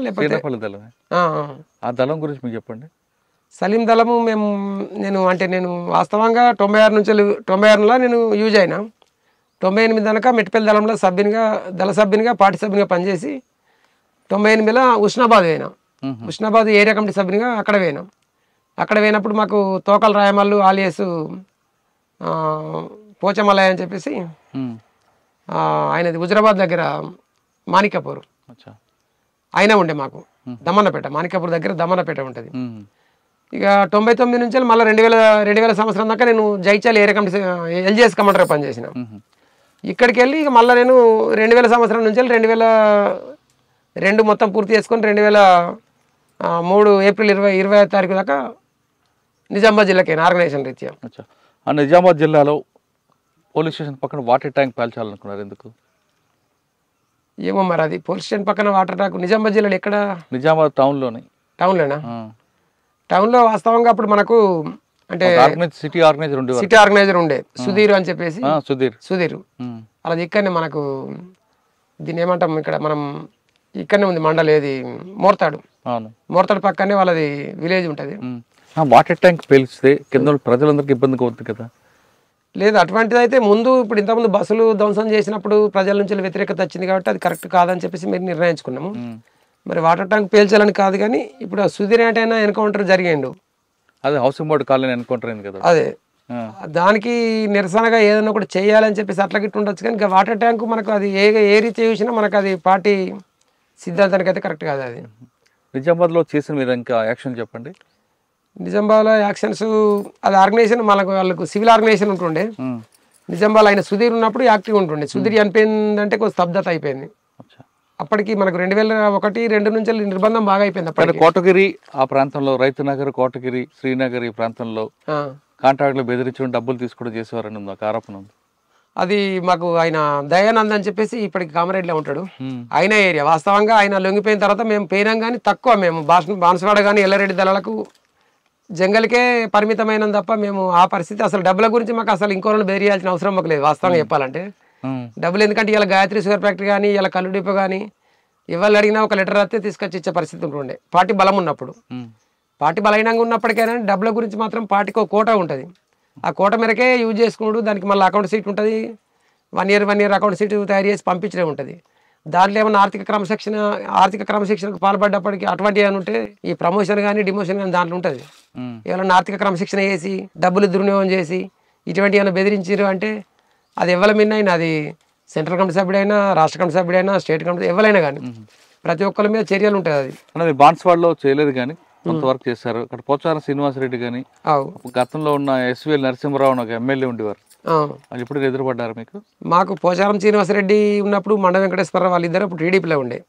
లేకపోతే శ్రీనపల్లి దళమే. ఆ, ఆ దళం గురించి మీకు చెప్పండి. సలీం దళము నేను వాస్తవంగా 96 నుంచి 96లో నేను యూజ్ అయినా. 98 దాకా మెట్పల్లి దళంలో దళ సభ్యునిగా పార్టీ సభ్యునిగా పనిచేసి 98లో ఉస్నాబాద్ పోయినా. ఉస్నాబాద్ ఏరియా కమిటీ సభ్యునిగా అక్కడ పోయినాం. అక్కడ పోయినప్పుడు మాకు తోకల రాయమల్లు ఆలియస్ పోచమలయ అని చెప్పేసి ఆయనది హుజరాబాద్ దగ్గర మాణిక్యపూర్ ఆయన ఉండే మాకు దమన్నపేట, మాణిక్యపూర్ దగ్గర దమన్నపేట ఉంటుంది. ఇక 99 నుంచి మళ్ళీ 2000 సంవత్సరం దాకా నేను జైచాల్ ఏరియా కమిటీ ఎల్జిఎస్ కమాండర్గా పనిచేసిన. ఇక్కడికి వెళ్ళి ఇక మళ్ళీ నేను 2000 సంవత్సరం నుంచి 2002 మొత్తం పూర్తి చేసుకొని 2003 ఏప్రిల్ 20 తారీఖు దాకా నిజామాబాద్ జిల్లాకి ఆర్గనైజేషన్ రీత్యా. ఆ నిజామాబాద్ జిల్లాలో పోలీస్ స్టేషన్ పక్కన వాటర్ ట్యాంక్ పేల్చాలనుకున్నారు ఎందుకు? ఏమో మరి అది పోలీస్ స్టేషన్ పక్కన వాటర్ ట్యాంక్ నిజామాబాద్ జిల్లాలో ఎక్కడ? నిజామాబాద్ టౌన్లోనా? టౌన్లో వాస్తవంగా అప్పుడు మనకు అంటే సిటీ ఆర్గనైజర్ ఉండే సుధీర్ అని చెప్పేసి. సుధీర్ అలా ఇక్కడనే మనకు దీన్ని ఏమంటాం, ఇక్కడ మనం ఇక్కడనే ఉంది మండలి, ఏది మోర్తాడు పక్కనే వాళ్ళది విలేజ్ ఉంటుంది. వాటర్ ట్యాంక్ పేలిస్తే కింద ప్రజలందరికీ ఇబ్బందిగా అవుతుంది కదా? లేదు, అటువంటిది అయితే ముందు ఇప్పుడు ఇంతకుముందు బస్సులు ధ్వంసం చేసినప్పుడు ప్రజల నుంచి వ్యతిరేకత వచ్చింది కాబట్టి అది కరెక్ట్ కాదని చెప్పేసి మీరు నిర్ణయించుకున్నాము. మరి వాటర్ ట్యాంక్ పేల్చాలని కాదు, కానీ ఇప్పుడు ఆ సుధీర్ అంటే ఎన్కౌంటర్ జరిగిండు, అదే హౌసింగ్ బోర్డు కాలనీ ఎన్కౌంటర్ అయింది కదా, అదే దానికి నిరసనగా ఏదైనా ఒకటి చేయాలని చెప్పేసి అట్లా గిట్టు ఉండొచ్చు. కానీ ఇంకా వాటర్ ట్యాంక్ మనకు అది ఏ రీతి చూసినా మనకు అది పార్టీ సిద్ధాంతానికి అయితే కరెక్ట్ కాదు. అది నిజామాబాద్లో చేసిన మీరు ఇంకా యాక్షన్ చెప్పండి. నిజామాబాద్లో యాక్షన్స్ అది ఆర్గనైజేషన్ వాళ్ళకు సివిల్ ఆర్గనైజేషన్ ఉంటుండే. నిజామాబాద్ ఆయన సుధీర్ ఉన్నప్పుడు యాక్టివ్ ఉంటుండే. సుధీర్ చనిపోయిందంటే కొంచెం స్తబ్దత అయిపోయింది. అప్పటికి మనకు 2001-2 నుంచి నిర్బంధం బాగా అయిపోయింది. అప్పటికి కోటగిరి ఆ ప్రాంతంలో, రైతునగర్, కోటగిరి, శ్రీనగర్ ఈ ప్రాంతంలో కాంట్రాక్టులు బెదిరించడం, డబ్బులు తీసుకోవడం చేసేవారని ఉంది, ఒక ఆరోపణ ఉంది. అది మాకు ఆయన దయానంద్ అని చెప్పేసి ఇప్పటికి కామారెడ్డిలో ఉంటాడు. ఆయన ఏరియా వాస్తవంగా ఆయన లొంగిపోయిన తర్వాత మేము పోయినాం, కానీ తక్కువ. మేము బాన్సువాడ కానీ ఎల్లారెడ్డి దళాలకు జంగల్కే పరిమితమైన తప్ప మేము ఆ పరిస్థితి అసలు డబ్బుల గురించి మాకు అసలు ఇంకోళ్ళు బెదిరియాల్సిన అవసరం మాకు లేదు వాస్తవంగా చెప్పాలంటే. డబ్బులు ఎందుకంటే ఇలా గాయత్రి షుగర్ ఫ్యాక్టరీ కానీ ఇలా కళ్ళు డిపో కానీ ఇవాళ అడిగినా ఒక లెటర్ రాస్తే తీసుకొచ్చి ఇచ్చే పరిస్థితి ఉంటుండే పార్టీ బలం ఉన్నప్పుడు. పార్టీ బలహీనంగా ఉన్నప్పటికైనా డబ్బుల గురించి మాత్రం పార్టీకి ఒక కోట ఉంటుంది. ఆ కోట మేరకే యూజ్ చేసుకున్నాడు. దానికి మళ్ళీ అకౌంట్ సీట్ ఉంటుంది, 1 year అకౌంట్ సీట్ తయారు చేసి పంపించడం ఉంటుంది. దాంట్లో ఏమైనా ఆర్థిక క్రమశిక్షణకు పాల్పడ్డప్పటికీ అటువంటి ఏమైనా ఉంటే ఈ ప్రమోషన్ కానీ డిమోషన్ కానీ దాంట్లో ఉంటుంది. ఎవరైనా ఆర్థిక క్రమశిక్షణ చేసి డబ్బులు దుర్వినియోగం చేసి ఇటువంటి ఏమైనా బెదిరించారు అంటే అది ఎవరి మిన్నైనా, అది సెంట్రల్ కమిటీ సభ్యుడైనా, రాష్ట్ర కమిటీ సభ్యుడైనా, స్టేట్ కమిటీ ఎవరైనా కానీ ప్రతి ఒక్కరి మీద చర్యలు ఉంటాయి. అది బాన్స్వాడలో చేయలేదు కానీ కొంతవరకు చేశారు. అక్కడ పోచారం శ్రీనివాసరెడ్డి కానీ గతంలో ఉన్న ఎస్విఎల్ నరసింహరావు ఒక ఎమ్మెల్యే ఉండేవారు, ఇప్పుడు ఎదురుపడ్డారు మీకు? మాకు పోచారం శ్రీనివాసరెడ్డి ఉన్నప్పుడు మండ వెంకటేశ్వరరావు వాళ్ళిద్దరు అప్పుడు టీడీపీలో ఉండే.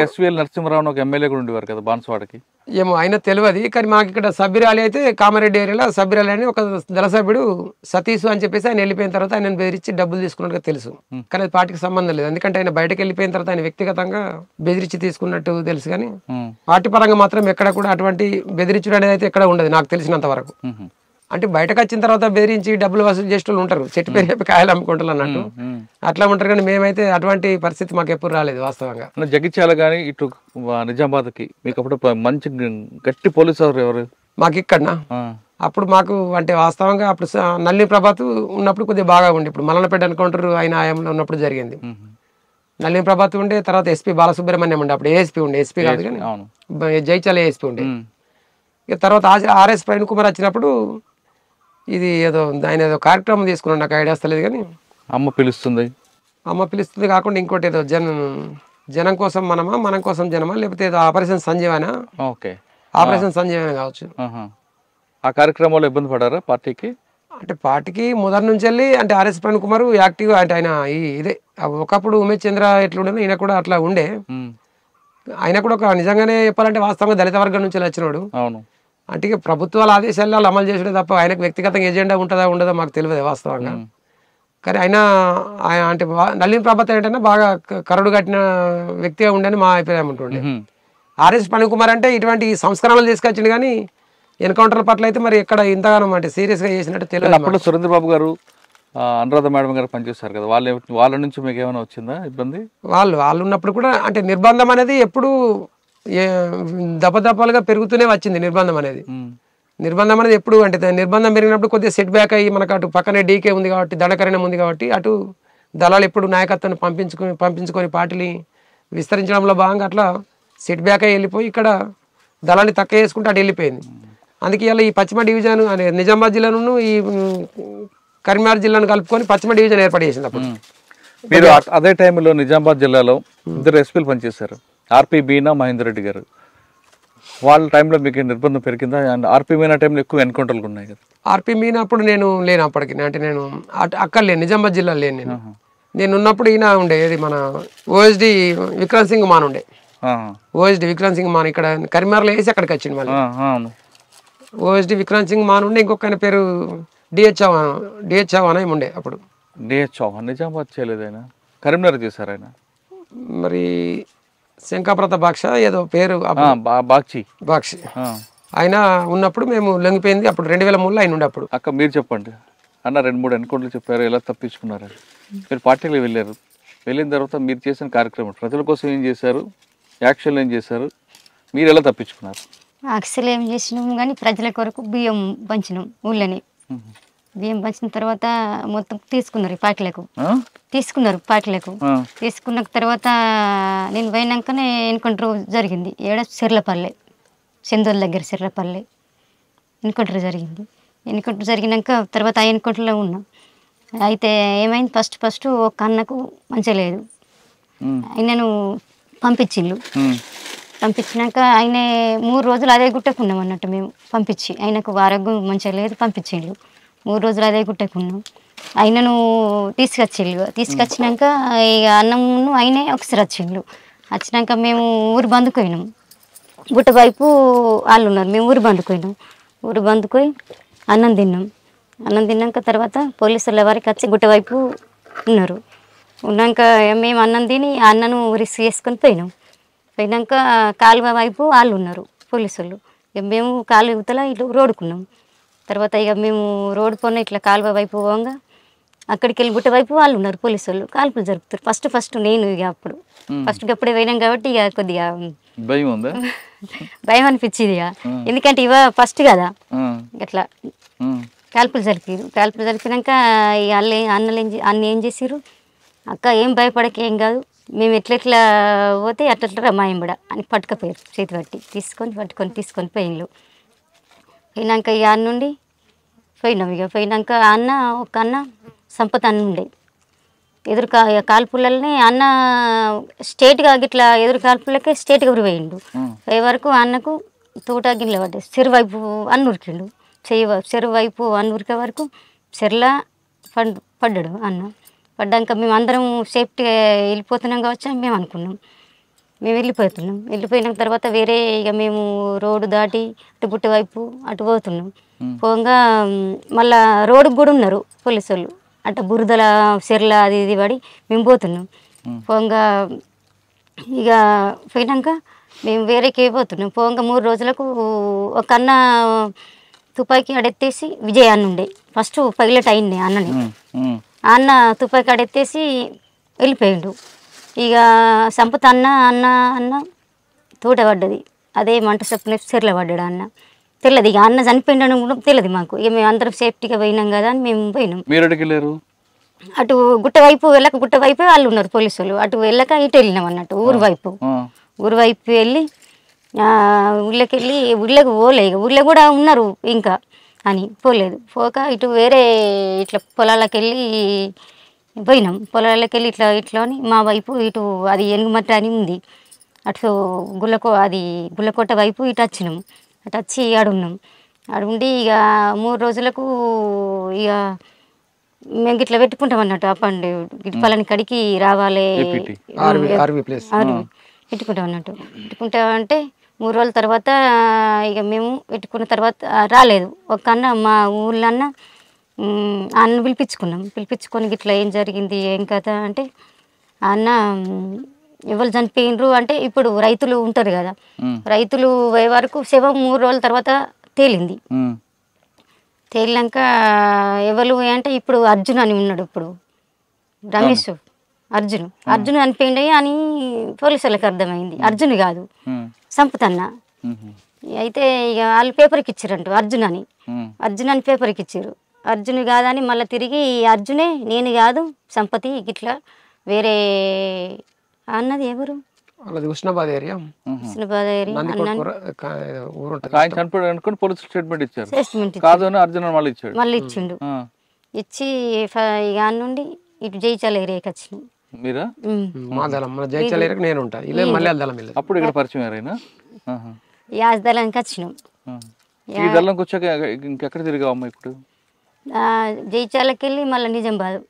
ఎస్విఎల్ నరసింహరావు ఒక ఎమ్మెల్యే కూడా ఉండేవారు కదా బాన్స్వాడకి. ఏమో ఆయన తెలియదు, కానీ మాకు ఇక్కడ సభ్యురాలి అయితే కామారెడ్డి ఏరియాలో సభ్యురాలి అని ఒక దళ సభ్యుడు సతీష్ అని చెప్పేసి ఆయన వెళ్ళిపోయిన తర్వాత ఆయన బెదిరించి డబ్బులు తీసుకున్నట్టుగా తెలుసు. కానీ అది పార్టీకి సంబంధం లేదు, ఎందుకంటే ఆయన బయటకు వెళ్ళిపోయిన తర్వాత ఆయన వ్యక్తిగతంగా బెదిరించి తీసుకున్నట్టు తెలుసు. కానీ పార్టీ పరంగా మాత్రం ఎక్కడ కూడా అటువంటి బెదిరించడం అనేది అయితే ఎక్కడ ఉండదు నాకు తెలిసినంత వరకు. అంటే బయటకు వచ్చిన తర్వాత బెదిరించి డబ్బులు వసూలు చేసే వాళ్ళు ఉంటారు, చెట్టు పేరు చెప్పి కాయలు అమ్ముకుంటారు అన్నట్టు అట్లా ఉంటారు. కానీ మేమైతే అటువంటి పరిస్థితి మాకు ఎప్పుడు రాలేదు వాస్తవంగా. జగిత్యాల కానీ ఇటు నిజామాబాద్కి మీకు అప్పుడు మంచి గట్టి పోలీసు ఎవరు? మాకు ఇక్కడ అప్పుడు మాకు అంటే వాస్తవంగా అప్పుడు నల్లి ప్రభాత్ ఉన్నప్పుడు కొద్దిగా బాగా ఉండే. ఇప్పుడు మల్లన్నపేట ఎన్కౌంటర్ ఆయన ఆయంలో ఉన్నప్పుడు జరిగింది. నల్లి ప్రభాత్ ఉండే, తర్వాత ఎస్పీ బాలసుబ్రహ్మణ్యం ఉండే, అప్పుడు ఏఎస్పీ ఉండే, ఎస్పీ కాదు కానీ జైచాల ఏఎస్పీ ఉండే. ఇక తర్వాత ఆర్ఎస్ ప్రవీణ్ కుమార్ వచ్చినప్పుడు ఇది ఆయన ఏదో కార్యక్రమం తీసుకున్నాడు, నాకు ఐడియా వస్తలేదు. కానీ అమ్మ పిలుస్తుంది కాకుండా ఇంకోటి ఏదో జనం కోసం మనమా, మనం కోసం జనమా, లేకపోతే ఏదో ఆపరేషన్ సంజీవన, ఆపరేషన్ సంజీవన కావచ్చు. ఆ కార్యక్రమంలో ఇబ్బంది పడారా పార్టీకి? అంటే పార్టీకి మొదటి నుంచి వెళ్ళి అంటే ఆర్ఎస్ ప్రవీణ్ కుమార్ యాక్టివ్, అంటే ఆయన ఇదే ఒకప్పుడు ఉమేష్ చంద్ర ఎట్లుండే ఈయన కూడా అట్లా ఉండే. ఆయన కూడా ఒక నిజంగానే చెప్పాలంటే వాస్తవంగా దళిత వర్గం నుంచి వచ్చినాడు. అంటే ప్రభుత్వాల ఆదేశాలు అమలు చేసే తప్ప ఆయనకు వ్యక్తిగతంగా ఎజెండా ఉంటుందా ఉండదో మాకు తెలియదు వాస్తవంగా. కానీ ఆయన అంటే నల్లిని ప్రభాత్ ఏంటంటే బాగా కరడు కట్టిన వ్యక్తిగా ఉండని మా అభిప్రాయం ఉంటుండే. ఆర్ఎస్ ప్రవీణ్ కుమార్ అంటే ఇటువంటి సంస్కరణలు తీసుకొచ్చిండు, కానీ ఎన్కౌంటర్ల పట్ల అయితే మరి ఎక్కడ ఇంతగానో అంటే సీరియస్గా చేసినట్టు తెలియదు. అప్పుడు సురేంద్రబాబు గారు అనురాధ మేడం గారు పనిచేస్తారు కదా, వాళ్ళ నుంచి మీకు ఏమైనా వచ్చిందా ఇబ్బంది? వాళ్ళు ఉన్నప్పుడు కూడా అంటే నిర్బంధం అనేది ఎప్పుడు దపదపాలుగా పెరుగుతూనే వచ్చింది. నిర్బంధం అనేది ఎప్పుడు అంటే నిర్బంధం పెరిగినప్పుడు కొద్దిగా సెట్ బ్యాక్ అయ్యి మనకు అటు పక్కనే డీకే ఉంది కాబట్టి, దండకరణం ఉంది కాబట్టి అటు దళాలు ఎప్పుడు నాయకత్వాన్ని పంపించుకొని పార్టీని విస్తరించడంలో భాగంగా అట్లా సెట్ బ్యాక్ అయ్యి వెళ్ళిపోయి ఇక్కడ దళాన్ని తక్కువ చేసుకుంటే అటు వెళ్ళిపోయింది. అందుకే ఇలా ఈ పశ్చిమ డివిజన్ అనే నిజామాబాద్ జిల్లాను ఈ కరీంనగర్ జిల్లాను కలుపుకొని పశ్చిమ డివిజన్ ఏర్పాటు చేసింది. అప్పుడు మీరు అదే టైంలో నిజామాబాద్ జిల్లాలో 2 ఎస్పీలు పనిచేశారు, ఆర్పి మీనా, మహేందర్ రెడ్డి గారు. వాళ్ళ టైంలో మీకు నిర్బంధం పెరిగిందా? అండ్ ఆర్పి మీనా టైంలో ఎక్కువ ఎన్కౌంటర్లు ఉన్నాయి కదా. ఆర్పి మీనా అప్పుడు నేను లేను, అప్పటికి అంటే నేను అక్కడ లేను, నిజామాబాద్ జిల్లా లేను. నేను ఉన్నప్పుడు ఈయన ఉండే మన ఓఎస్డి విక్రమ్ సింగ్ మాన్ ఉండే. ఓఎస్డి విక్రమ్ సింగ్ మాన్ ఇక్కడ కరీంనగర్లో వేసి అక్కడికి వచ్చింది. మళ్ళీ ఓఎస్డి విక్రమ్ సింగ్ మాన్ ఉండే, ఇంకొక ఆయన పేరు డిహెచ్ చౌహాన్ అని ఉండే. అప్పుడు డిహెచ్ చౌహాన్ నిజామాబాద్ చేయలేదు, ఆయన కరీంనగర్ చేశారు. ఆయన మరి శంకాప్రత బాక్ష ఏదో పేరు బాక్షి ఆయన ఉన్నప్పుడు మేము లొంగిపోయింది. అప్పుడు 2003లో ఆయన ఉండే. అప్పుడు అక్క మీరు చెప్పండి అన్న, 2-3 ఎన్కౌంటర్లు చెప్పారు, ఎలా తప్పించుకున్నారు? మీరు పార్టీలో వెళ్ళారు, వెళ్ళిన తర్వాత మీరు చేసిన కార్యక్రమం ప్రజల కోసం ఏం చేశారు, యాక్షన్లు ఏం చేశారు, మీరు ఎలా తప్పించుకున్నారు? యాక్చువల్ ఏం చేసినాం కానీ ప్రజల కొరకు బియ్యం పంచినాం. ఊళ్ళని బియ్యం పంచిన తర్వాత మొత్తం తీసుకున్నారు పార్టీలకు. తీసుకున్న తర్వాత నేను పోయినాకనే ఎన్కౌంటర్ జరిగింది. సిర్లపల్లె, చందోల్ దగ్గర సిర్లపల్లె ఎన్కౌంటర్ జరిగింది. ఎన్కౌంటర్ జరిగినాక తర్వాత ఆ ఎన్కౌంటర్లో ఉన్నాం. అయితే ఏమైంది, ఫస్ట్ ఒక అన్నకు మంచిగా లేదు, ఆయనను పంపించినాక ఆయన 3 రోజులు అదే గుట్టకున్నాం అన్నట్టు. మేము పంపించి ఆయనకు ఆరోగ్యం మంచిగా లేదు, పంపించిండ్రు. 3 రోజులు అదే గుట్టకున్నాం. ఆయనను తీసుకొచ్చినాక ఇక అన్నమును ఆయనే ఒకసారి వచ్చినాక మేము ఊరు బందుకుపోయినాం. గుట్ట వైపు వాళ్ళు ఉన్నారు, మేము ఊరు బందుకుపోయి అన్నం తిన్నాక తర్వాత పోలీసుల వారికి వచ్చి గుట్ట వైపు ఉన్నాక మేము అన్నం తిని అన్నను రిసీవ్ చేసుకొని పోయినాక కాలువ వైపు వాళ్ళు ఉన్నారు పోలీసులు. ఇక మేము కాలువ యువతల ఇట్లా రోడ్డుకున్నాం. తర్వాత ఇక మేము రోడ్డు పోయిన ఇట్లా కాలువ వైపు పోగా అక్కడికి వెళ్ళి గుట్ట వైపు వాళ్ళు ఉన్నారు పోలీసులు, కాల్పులు జరుపుతారు. ఫస్ట్ నేను ఇక అప్పుడే పోయినాం కాబట్టి ఇక కొద్దిగా భయం అనిపించింది ఇక, ఎందుకంటే ఫస్ట్ కదా. అట్లా కాల్పులు జరిపినాక అన్న ఏం చేసిర్రు, అక్క ఏం భయపడక ఏం కాదు, మేము ఎట్లా పోతే అట్లా మాయంబడ అని పట్టుకపోయారు, చేతి పట్టి తీసుకొని పోయినాక ఇక అన్న నుండి పోయినాక ఒక అన్న సంపత్ అన్న ఉండే ఎదురు కాల్పులనే అన్న స్టేట్గా గిట్లా ఎదురు కాల్పులకే స్టేట్గా పోయిండు. పోయే వరకు అన్నకు తోట గిన్నెలు పడ్డాయి, చెరువు వైపు అన్న ఉరికిండు. చెరువు వైపు అన్న ఉరికే వరకు చెర్లా పడ్డాడు అన్న. పడ్డాక మేము అందరం సేఫ్టీగా వెళ్ళిపోతున్నాం కావచ్చు అని మేము అనుకున్నాం. మేము వెళ్ళిపోయిన తర్వాత వేరే ఇక మేము రోడ్డు దాటి అటు గుట్ట వైపు అటు పోతున్నాం. పోగా మళ్ళా రోడ్డుకు కూడా ఉన్నారు పోలీసు వాళ్ళు, అట్లా బురదల చెర్ల అది ఇది పడి మేము పోతున్నాం. పోగా ఇక పోయినాక మేము వేరేకి పోతున్నాం. పోగా 3 రోజులకు ఒక అన్న తుపాకీ అడెత్తేసి విజయ్ అన్న ఉండే, ఫస్ట్ పైలట్ అయింది అన్నని. అన్న తుపాకీ అడెత్తేసి వెళ్ళిపోయిండు. ఇక సంపత్ అన్న తోట పడ్డది, అదే మంట చెప్పిన చెర్ల పడ్డాడు అన్న. తెలియదు ఇక అన్న చనిపోయిండని కూడా తెలియదు మాకు. ఇక మేము అందరం సేఫ్టీగా పోయినాం కదా అని మేము పోయినాం. అటు గుట్ట వైపు వాళ్ళు ఉన్నారు పోలీసులు, అటు వెళ్ళక ఇటు వెళ్ళినాం అన్నట్టు ఊరు వైపు వెళ్ళి ఊళ్ళకి పోలే. ఇక ఊళ్ళో కూడా ఉన్నారు ఇంకా అని పోలేదు. పోక ఇటు వేరే ఇట్లా పొలాలకు వెళ్ళి పోయినాం. పొలాలకు వెళ్ళి ఇట్లా అని మా వైపు ఇటు అది ఎనుగుమట్ట అని ఉంది, అటు గుల్లకోట వైపు ఇటు వచ్చినాం. అటు వచ్చి ఆడున్నాం. ఆడుండి ఇక 3 రోజులకు ఇక మేము ఇట్లా పెట్టుకుంటాం అన్నట్టు. అప్పండి పలాని కడికి రావాలి పెట్టుకుంటాం అన్నట్టు. పెట్టుకుంటామంటే 3 రోజుల తర్వాత ఇక మేము పెట్టుకున్న తర్వాత రాలేదు. ఒక అన్న మా ఊళ్ళో అన్న పిలిపించుకొని ఇట్లా ఏం జరిగింది ఏం కథ అంటే, అన్న ఎవరు చనిపోయినరు అంటే ఇప్పుడు రైతులు ఉంటారు కదా, రైతులు పోయే వరకు శవం 3 రోజుల తర్వాత తేలింది. తేలినాక ఎవరు అంటే ఇప్పుడు అర్జున్ అని ఉన్నాడు, ఇప్పుడు రమేష్ అర్జున్ అనిపోయింది అని పోలీసు వాళ్ళకి అర్థమైంది. అర్జున్ కాదు సంపతన్న. అయితే ఇక వాళ్ళు పేపర్కి ఇచ్చారంట అర్జున్ అని పేపర్కి ఇచ్చారు. అర్జున్ కాదని మళ్ళీ తిరిగి అర్జునే నేను కాదు సంపతి ఇట్లా వేరే అన్నది ఎవరు హుస్నాబాద్ ఏరియా అనుకుని పోలీసు స్టేట్మెంట్ ఇచ్చారు. కాదు అని అర్జున్ మళ్ళీ ఇచ్చిండు. ఇచ్చి ఇక నుండి ఇటు జైచాల ఏరియాకి వచ్చినాం. మీరా? మన జైచాల ఏరియాకి నేను ఉంటా. అప్పుడు ఇక్కడ పరిచయం అయినా యాజ్ దళానికి వచ్చినాం. ఈ దళంకి వచ్చాక ఇంకెక్కడ తిరిగావమ్మా ఇప్పుడు? జైచాలకి వెళ్ళి మళ్ళీ నిజామాబాద్